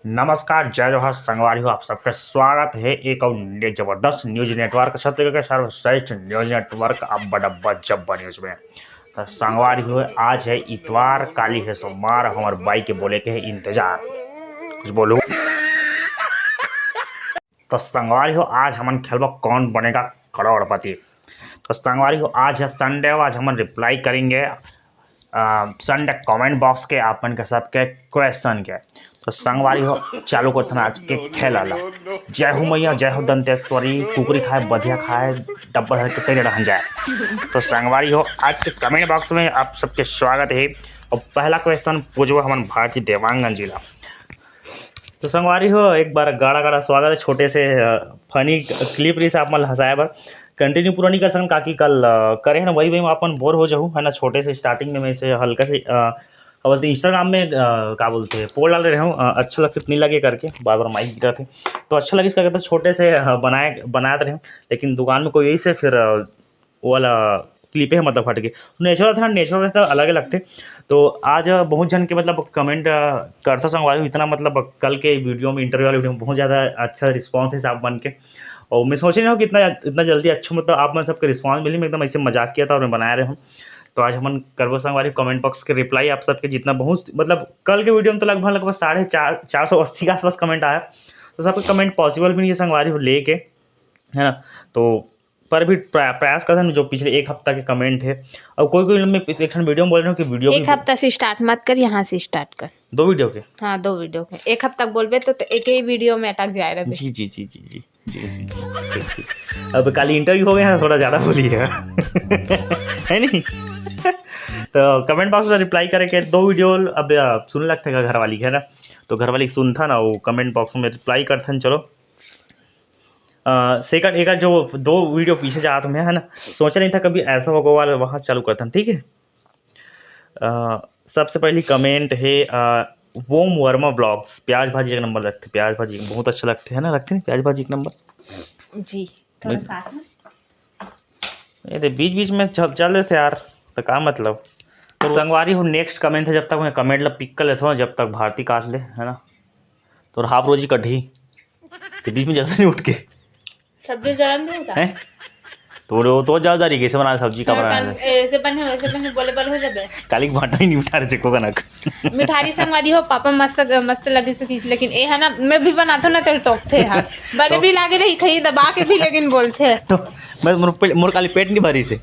नमस्कार, जय जोहर संगवारी हो। आप सबका स्वागत है एक और जबरदस्त न्यूज नेटवर्क छत्तीसगढ़ के सर्वश्रेष्ठ न्यूज नेटवर्क अब बड़ब्बा जब्बा न्यूज में। तो संगवारी हो, आज है इतवार, काली है सोमवार। हमारे बाई के बोले के है इंतजार, कुछ बोलू। तो संगवारी हो, आज हमन खेलबा कौन बनेगा करोड़पति। तो संगवारी हो, आज है संडे, आज हम रिप्लाई करेंगे संडे कमेंट बॉक्स के आपन के सबके क्वेश्चन के। तो संगवारी हो, चालू करते हैं आज के खेल वाला। जय हो मैया, जय हो दंतेश्वरी, कुकरी खाए बधिया खाए डब्बा धर के तेरे रहन जाए। तो संगवारी हो, आज के कमेंट बॉक्स में आप सबके स्वागत है। और पहला क्वेश्चन पूछो हमारे भारतीय देवांगन जिला। तो संगवारी हो, एक बार गाड़ा गाड़ा स्वागत है। छोटे से फनी क्लिप रही से आप मन हंसाए बर कंटिन्यू पूरा नहीं कर सकन काकि कल करे ना वही अपन बोर हो जाऊँ है ना। छोटे से स्टार्टिंग में मैं से हल्का से बोलते इंस्टाग्राम में क्या बोलते हैं पोल डाल रहे हूँ, अच्छा लगता नहीं लगे करके बार बार माइक गिरा थे तो अच्छा लगे इसका तो छोटे से बनाते रहे। लेकिन दुकान में कोई यही से फिर वो वाला क्लिप है मतलब फट गए। नेचुरल था, नेचुरल था अलग अलग थे। तो आज बहुत जन के मतलब कमेंट करता संगवारी इतना मतलब कल के वीडियो में इंटरव्यू वाले वीडियो में बहुत ज़्यादा अच्छा रिस्पॉन्स है साहब बन के। और मैं सोच नहीं हूँ कि इतना जल्दी अच्छा मतलब आप में सबके रिस्पॉन्स मिली। मैं एकदम ऐसे मजाक किया था और मैं बना रहे हूँ। तो आज हम करबो संगवारी कमेंट बॉक्स के रिप्लाई आप सबके जितना बहुत मतलब कल के वीडियो में तो लगभग 480 के आसपास कमेंट आया। तो सबका कमेंट पॉसिबल भी नहीं है संगवारी लेके, है ना। तो पर भी प्रयास करते हैं जो पिछले एक हफ्ता के कमेंट है। और कोई मैं एक वीडियो में बोल रहा हूँ कि वीडियो एक हफ्ता से स्टार्ट मत कर, यहाँ से स्टार्ट कर। 2 वीडियो के, हाँ 2 वीडियो के। एक हफ्ता बोलबे तो एक ही वीडियो में अटक जाए रहे। जी जी जी जी जी जी जी। अब कल इंटरव्यू हो गया थोड़ा ज़्यादा बोली है नहीं। तो कमेंट बॉक्स में रिप्लाई करके 2 वीडियो अब सुन लगते घर वाली है ना। तो घर वाली सुनता ना वो कमेंट बॉक्स में रिप्लाई करते। चलो सेकंड एक जो 2 वीडियो पीछे जा तुम्हें है ना, सोचा नहीं था कभी ऐसा होगा वाला वहाँ से चालू करता। ठीक है, सबसे पहली कमेंट है वोम वर्मा ब्लॉग्स। प्याज भाजी एक नंबर लगते, प्याज भाजी बहुत अच्छा लगते हैं ना, लगते हैं प्याज भाजी एक नंबर जी। थोड़ा साथ में ये बीच बीच में चल रहे थे यार, तो क्या मतलब। तो संगवारी हो, नेक्स्ट कमेंट है जब तक मैं कमेंट ला पिक कर लेता हूँ जब तक भारती काट ले है ना। तो हाफ रोजी कढ़ी तो बीच में जल्दी नहीं उठ के सब्जी जलन दूंगा हैं तो ज्यादा कैसे बना सब्जी का बनाना ऐसे बने बोले पर हो जाबे काली भाटा ही नहीं उठा रहे को कनक मिठाई संगवारी हो। पापा मस्त लगी से खींच, लेकिन ए है ना मैं भी बनाता हूं ना तो टोकते हैं बड़े भी लागे रही खई दबा के भी, लेकिन बोलते हैं तो मैं मोर काली पेट नहीं भरी से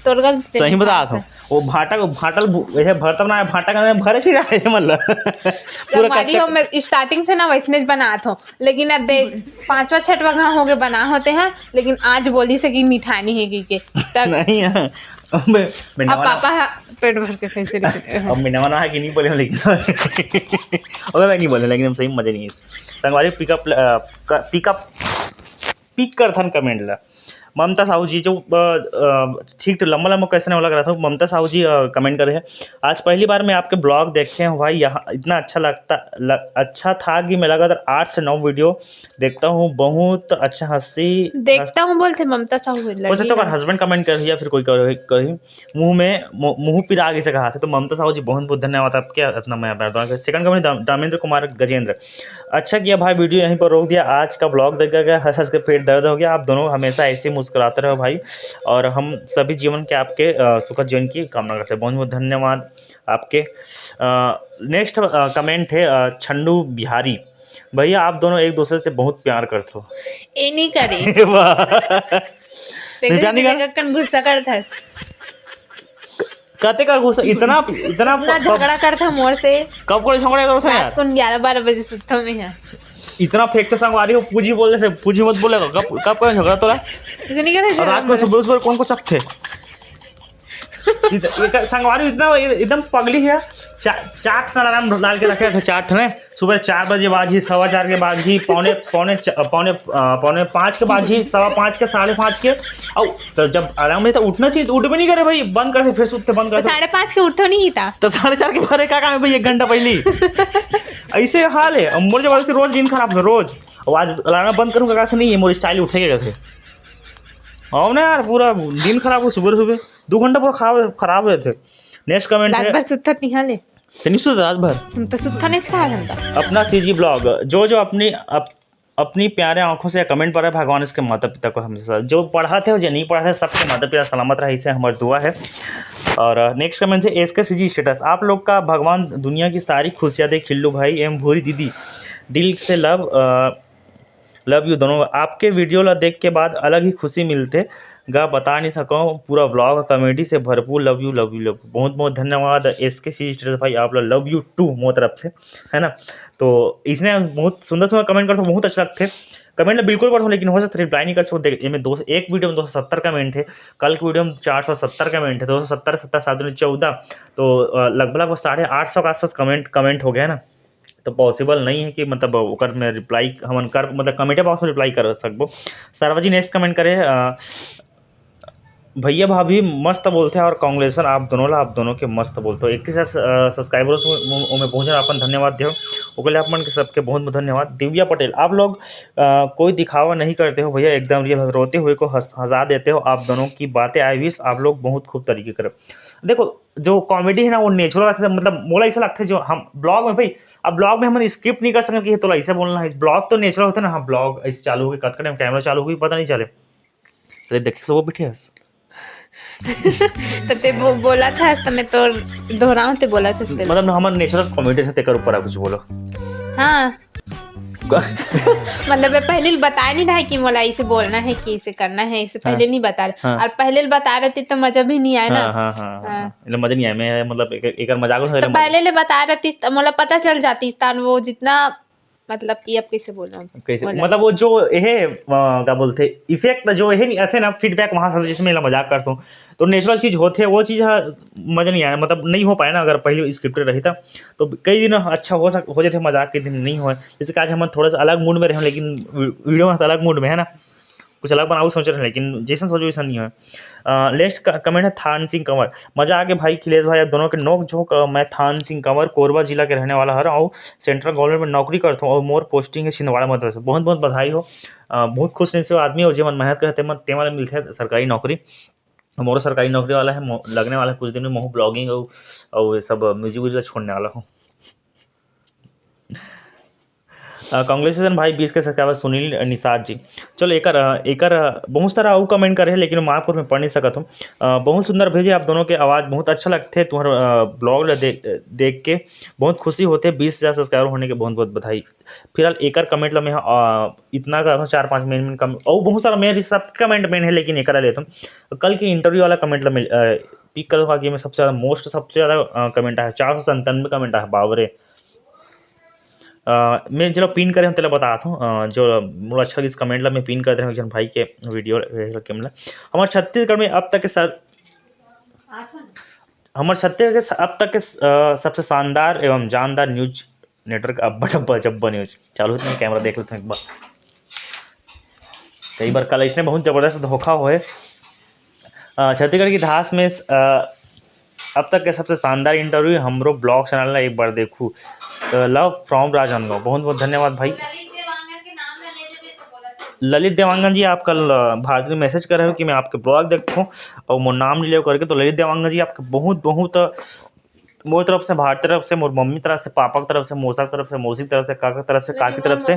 तोरगल सही बता हूं। वो भाटा को भाटल ऐसे भरता बनाया भाटा का भरे से जाए मतलब पूरा कच्चा हो। मैं स्टार्टिंग से ना वैसने बनात हूं, लेकिन अब देख 5वां 6वां घा हो गए बना होते हैं। लेकिन आज बोली से कि मिठाई नहीं है की के नहीं है अब पापा पेट भर के कैसे अब मैं नवा है कि नहीं बोले लेकिन अगर मैं नहीं बोले लेकिन हम सही मजे नहीं है संगवारी पिक कर था कमेंट ला। ममता साहू जी जो ठीक तो लंबा लंबा क्वेश्चन लग रहा था। ममता साहू जी कमेंट करे हैं, आज पहली बार मैं आपके ब्लॉग देखे हैं भाई, यहाँ इतना अच्छा था कि मैं लगातार 8 से 9 वीडियो देखता हूँ, बहुत अच्छा हंसी देखता हूँ बोलते ममता साहू हो सकता है हस्बैंड कमेंट कर या फिर कोई कही मुंह पिरा आगे से कहा था। तो ममता साहू जी बहुत बहुत धन्यवाद आपके इतना मैं सेकंड कमेंट दामेंद्र कुमार गजेंद्र, अच्छा किया भाई वीडियो यहीं पर रोक दिया, आज का ब्लॉग देख गया हंस हंस के पेट दर्द हो गया। आप दोनों हमेशा ऐसे मुस्कुराते रहो भाई, और हम सभी जीवन के आपके सुखद जीवन की कामना करते हैं। बहुत बहुत धन्यवाद आपके। नेक्स्ट कमेंट है छंडू बिहारी, भैया आप दोनों एक दूसरे से बहुत प्यार करते हो। ए नहीं करे गुस्सा करता कहते का गुस्सा इतना झगड़ा करता मोर से। कब को झगड़ा करो यार? 11-12 बजे सुता में है इतना फेंकते संगवारी हो। पूजी बोल रहे थे, पूजी मत बोलेगा। कब कब झगड़ा तोरा रात को सुबह कौन को सकते संगवारी इतना एकदम पगली है। 4 अलार्म डाल के रखे थे, 4 ने सुबह 4 बजे बाजी, 4:15 के बाजी, पौने 5 के बाजी, 5:15 के, 5:30 के। और तो जब अलार्म तो उठना चाहिए तो उठ भी नहीं करे भाई, बंद करते फिर उठते बंद करते 5:30 के उठते नहीं था तो 4:30 के भरे का काम है भाई 1 घंटा पहले ऐसे हाल है। मोर जब से रोज दिन खराब है रोज, और आज अलार्म बंद करूँगा कैसे नहीं है मोर स्टाइल उठेगा कैसे आओ ना यार, पूरा दिन खराब हो। सुबह 2 घंटा पूरा खराब हुए थे। नेक्स्ट कमेंट है तनी सुध रात भर हम तो सुत्था नहीं खा घंटा। अपना सीजी ब्लॉग जो अपनी प्यारे आंखों से कमेंट पढ़ा भगवान इसके माता पिता को हमेशा जो पढ़ा थे और जो नहीं पढ़ा थे सबके माता पिता सलामत रहे, इसे हमारी दुआ है। और नेक्स्ट कमेंट है एसके सीजी स्टेटस, आप लोग का भगवान दुनिया की सारी खुशियाँ दे, खिल्लू भाई एवं भूरी दीदी दिल से लव यू दोनों। आपके वीडियो ला देख के बाद अलग ही खुशी मिलते गा, बता नहीं सको, पूरा व्लॉग कॉमेडी से भरपूर, love you love you love you. बहुत बहुत धन्यवाद एसके सीजी स्टेटस भाई, आप लोग लव यू टू मोर तरफ से, है ना। तो इसने बहुत सुंदर सुंदर कमेंट करते, बहुत अच्छा लगते कमेंट में बिल्कुल पढ़ो, लेकिन हो सकता है रिप्लाई नहीं कर सकते। देखिए मैं एक वीडियो में 270 कमेंट थे, कल की वीडियो में 470 कमेंट थे, 270 70 7 14, तो लगभग वो 850 के आसपास कमेंट हो गया ना। तो पॉसिबल नहीं है कि मतलब ओकर में रिप्लाई हमन कर मतलब कमेंट बॉक्स में रिप्लाई कर सकबो। सरवाजी नेक्स्ट कमेंट करे, भैया भाभी मस्त बोलते हैं और कांग्रेसन आप दोनों के मस्त बोलते हो। 21 सब्सक्राइबर्स में पहुँचे अपन, धन्यवाद देव ओके आप मन के सबके बहुत बहुत धन्यवाद। दिव्या पटेल, आप लोग कोई दिखावा नहीं करते हो भैया, एकदम रियल रोते हुए को हंसा देते हो, आप दोनों की बातें आई विश आप लोग बहुत खूब तरीके करो। देखो जो कॉमेडी है ना वो नेचुरल लगता है, मतलब मोला ऐसा लगता है जो हम ब्लॉग में भाई अब ब्लॉग में हम स्क्रिप्ट नहीं कर सकते कि तो ऐसे बोलना है, ब्लॉग तो नेचुरल होता है ना। हाँ ब्लॉग ऐसे चालू हो गई कट कट कैमरा चालू हुई पता नहीं चले, तो देखिए सब वो बैठे तो ते बोला था तो मैं तो दोहराऊं ते बोला था मतलब हमारा नेचुरल कॉमेडी से तेकर ऊपर कुछ बोलो। हाँ मतलब मैं पहले बताया नहीं रहा कि मोला इसे बोलना है कि इसे करना है, इसे पहले नहीं बता रहे। और पहले बता रहे थे तो मजा भी नहीं आया ना। हाँ मजा नहीं आया, मैं मतलब एक मजाक तो पहले ले बता रहे थे तो मोला पता चल जाती स्थान वो जितना मतलब कि अब कैसे बोलूं कैसे मतलब वो जो है क्या बोलते इफेक्ट जो है नहीं आते ना फीडबैक वहाँ से, जिसमें मैं मजाक करता हूँ तो नेचुरल चीज़ होते है वो चीज़ मजा नहीं आया, मतलब नहीं हो पाया ना। अगर पहले स्क्रिप्टेड रही था तो कई दिन अच्छा हो जाते मजाक के दिन नहीं हो, जैसे कि आज हम थोड़ा सा अलग मूड में रहे, लेकिन वीडियो में अलग मूड में है ना, कुछ अलग बनाओ सोच रहे हैं, लेकिन जैसा सोचो वैसा नहीं है। नेक्स्ट कमेंट है थान सिंह कंवर, मजा आ गया भाई अखिलेश भाई, दोनों के नोक झोंक। मैं थान सिंह कंवर कोरबा जिला के रहने वाला हर और सेंट्रल गवर्नमेंट में नौकरी करता हूँ और मोर पोस्टिंग है छिंदवाड़ा मध्य प्रदेश। बहुत बहुत बधाई हो, बहुत खुश नसीब आदमी हो जो मन मेहनत करते मत ते वाला मिलते है सरकारी नौकरी। मोर सरकारी नौकरी वाला है, लगने वाला है कुछ दिन में, महू ब्लॉगिंग और सब म्यूजिक व्यूजिक छोड़ने वाला हूँ। कांग्रेचुलेसन भाई 20 के सब्सक्राइबर सुनील निषाद जी। चलो एक बहुत सारा और कमेंट करे लेकिन माहपुर में पढ़ नहीं सकता हूँ। बहुत सुंदर भेजे आप दोनों के, आवाज़ बहुत अच्छा लगते हैं, तुम्हारा ब्लॉग देख के बहुत खुशी होते हैं। 20,000 सब्सक्राइबर होने के बहुत बहुत बधाई। फिलहाल एक कमेंट ला मैं इतना का 4-5 मेन कम और बहुत सारा मेरे सब कमेंट मेन है, लेकिन एक लेता हूँ। कल की इंटरव्यू वाला कमेंट ला पिक करूँगा कि मैं सबसे ज़्यादा कमेंट आया 497 कमेंट आया, बाबरे। मैं चलो पिन करे हम तेला बताता हूँ जो मोला अच्छा इस कमेंट ला मैं पिन कर दे रहा हूँ जन भाई के वीडियो के मतलब हमारे छत्तीसगढ़ में अब तक के अब तक के सबसे शानदार एवं जानदार न्यूज नेटवर्क अब्बा न्यूज चालू है। कैमरा देख लेते हैं एक बार, कई बार कल इसने बहुत ज़बरदस्त धोखा हुए। छत्तीसगढ़ की इतिहास में अब तक के सबसे शानदार इंटरव्यू हमरो ब्लॉग चैनल ला एक बार देखूँ। लव फ्रॉम राजनांदगांव, बहुत बहुत धन्यवाद भाई। ललित देवांगन जी आप कल भारत में मैसेज कर रहे हो कि मैं आपके ब्लॉग देखता हूँ और मोर नाम ले करके, तो ललित देवांगन जी आपके बहुत बहुत मोर तरफ से, भारत तरफ से, मोर मम्मी तरफ से, पापा की तरफ से, मौसा की तरफ से, मौसी की तरफ से, काका की तरफ से, काकी की तरफ से।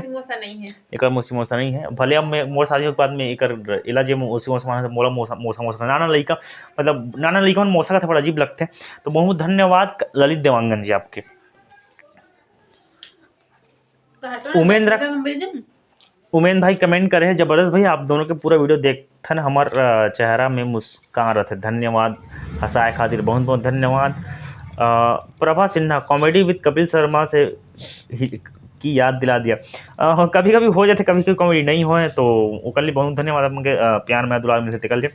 एक मौसी मौसा नहीं है भले अब मैं मोर शादी के बाद में एक इला जे मौसी मौसा मोला मौसा नाना लड़का मतलब नाना लड़का मौसा का थोड़ा अजीब लगते हैं। तो बहुत धन्यवाद ललित देवांगन जी आपके। उमेंद्र भाई कमेंट करे हैं जबरदस्त भाई, आप दोनों के पूरा वीडियो देखथन हमार चेहरा में मुस्कान रहते, धन्यवाद हंसाए खातिर, बहुत बहुत धन्यवाद। प्रभा सिन्हा कॉमेडी विद कपिल शर्मा से की याद दिला दिया। कभी कभी हो जाते, कभी कभी कॉमेडी नहीं हो, तो ओकर लिए बहुत धन्यवाद आपके प्यार में दुलार मिलते कल।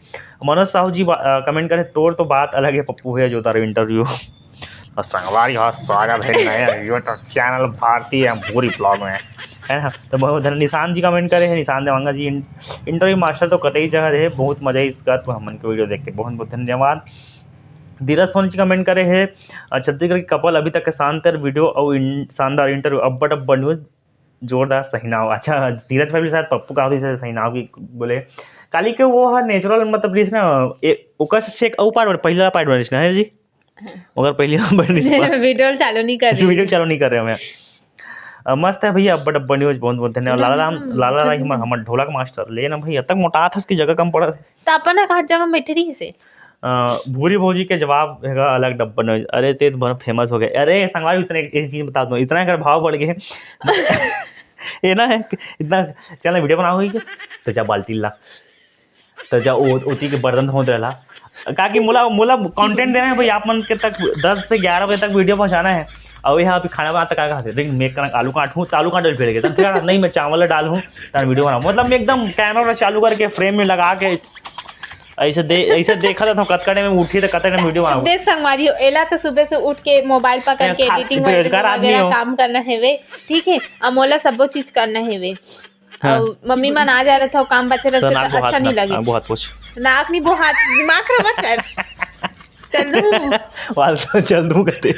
मनोज साहू जी कमेंट करे तोड़ तो बात अलग है पप्पू है जो तारा इंटरव्यू और संगवारी हो स्वागत है नया यूट्यूब चैनल भारतीय भूरी ब्लॉग में, है ना। तो बहुत धन्यवाद। निशान जी कमेंट करे हैं, निशान देवांगा जी इंटरव्यू मास्टर तो कतई जगह है, बहुत मजा इसका, तो हमन के वीडियो देख के बहुत बहुत धन्यवाद। धीरज सोनी जी कमेंट करे हैं छत्तीसगढ़ की कपल अभी तक के शानदार वीडियो और शानदार इंटरव्यू अब्बा न्यूज जोरदार सहीनाव। अच्छा धीरज भाई भी शायद पप्पू का सहीनाव की बोले काली के वो है नेचुरल मतलब ना ओकर से चेक औ पार्ट पहला पार्ट बनिस ना है जी मगर पहले हम वीडियो चालू नहीं कर रही वीडियो चालू नहीं कर रहे हमें। मस्त है भैया, अब्बा डब्बा न्यूज बहुत बहुत धन्यवाद। लाला राम हमार ढोलक मास्टर लेना भैया तक मोटा था, उसकी जगह कम पड़ा था। तो अपन कहा जगह बैठे रही से भूरी भौजी के जवाब है अलग डब्बा न्यूज। अरे ते बहुत फेमस हो गए। अरे संगवारी इतने एक चीज बता दूं, इतना अगर भाव बढ़ गए ये ना है इतना चल वीडियो बनाओ तो जा बाल्टी ला तो जा ओती के बर्तन होते रहा का कि मुला कंटेंट देना है भाई आप मन के तक 10 से 11 बजे तक वीडियो पहुंचाना है। और यहाँ पे खाना बनाता क्या खाते लेकिन मैं आलू काटूँ तो आलू काट फिर गए नहीं मैं चावल डालूँ वीडियो बनाऊँ, मतलब मैं एकदम कैमरा चालू करके फ्रेम में लगा के ऐसे देखा था कतकड़े में उठी तो कतकड़े में वीडियो बनाऊँ। देख संगवारी हो एला तो सुबह से उठ के मोबाइल पकड़ के एडिटिंग वगैरह काम करना है वे, ठीक है। अमोला सब चीज करना है वे। हाँ। मम्मी मन आ जा रहा था काम बच्चे रहते तो अच्छा नहीं लगे। बहुत कुछ नाक नहीं वो हाथ दिमाग मत कर चल दूं कहते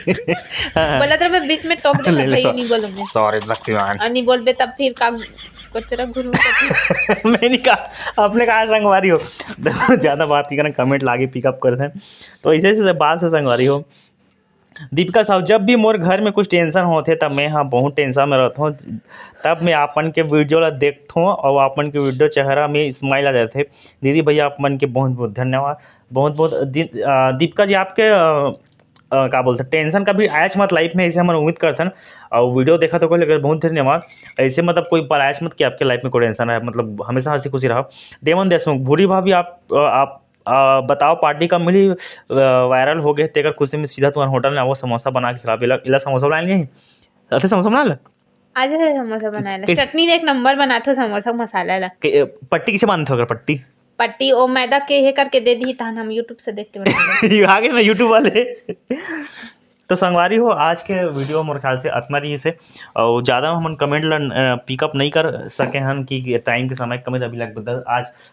बोला तो मैं बीच में टोक दे नहीं बोलूंगी सॉरी शक्तिमान और नहीं बोलबे तब फिर का कचरा गुरु मैं नहीं कहा, आपने कहा संगवारी हो ज़्यादा बात नहीं करना, कमेंट लागे पिकअप करते हैं तो ऐसे बात से संगवारी हो। दीपिका साहब जब भी मोर घर में कुछ टेंशन होते तब मैं हाँ बहुत टेंशन में रहता हूँ, तब मैं आपन के वीडियो ला देखता हूँ और आपन के वीडियो चेहरा में स्माइल आ जाते। दीदी भैया आप मन के बहुत बहुत धन्यवाद। बहुत बहुत दीपिका जी आपके क्या बोलते टेंशन का भी आयच मत लाइफ में, ऐसे हम उम्मीद करते हैं और वीडियो देखा तो कोई बहुत धन्यवाद। ऐसे मतलब कोई पलायच मत कि आपके लाइफ में कोई टेंशन है, मतलब हमेशा हंसी खुशी रहा। डेमन देशमुख भूरी भाभी आप बताओ पार्टी कब मिली वायरल हो गए तेकर खुशी में सीधा तुम्हारे होटल में वो समोसा बना के खिला इला समोसा बनाए नहीं ऐसे समोसा बना ला आज समोसा बनाया चटनी एक नंबर बनाते समोसा मसाला ला पट्टी किसे बांधते हो अगर पट्टी ओ मैदा के हे करके दे दी था हम यूट्यूब से देख के आगे ना यूट्यूब वाले तो संगवारी हो आज के वीडियो मेरे ख्याल से इतना रही से और ज़्यादा हम कमेंट पिकअप नहीं कर सके हैं कि टाइम के समय कमी अभी लगभग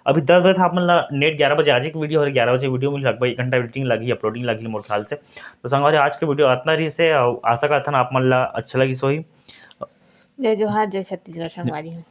अभी 10 बजे था अपन नेट 11 बजे आज की वीडियो और 11 बजे वीडियो में लगभग 1 घंटा एडिटिंग लगी अपलोडिंग लगी मेरे ख्याल से। तो संगवारी आज के वीडियो इतना रही से आशा करता ना आप मन अच्छा लगी सोई। जय जोहार जय छत्तीसगढ़ संगवारी हो।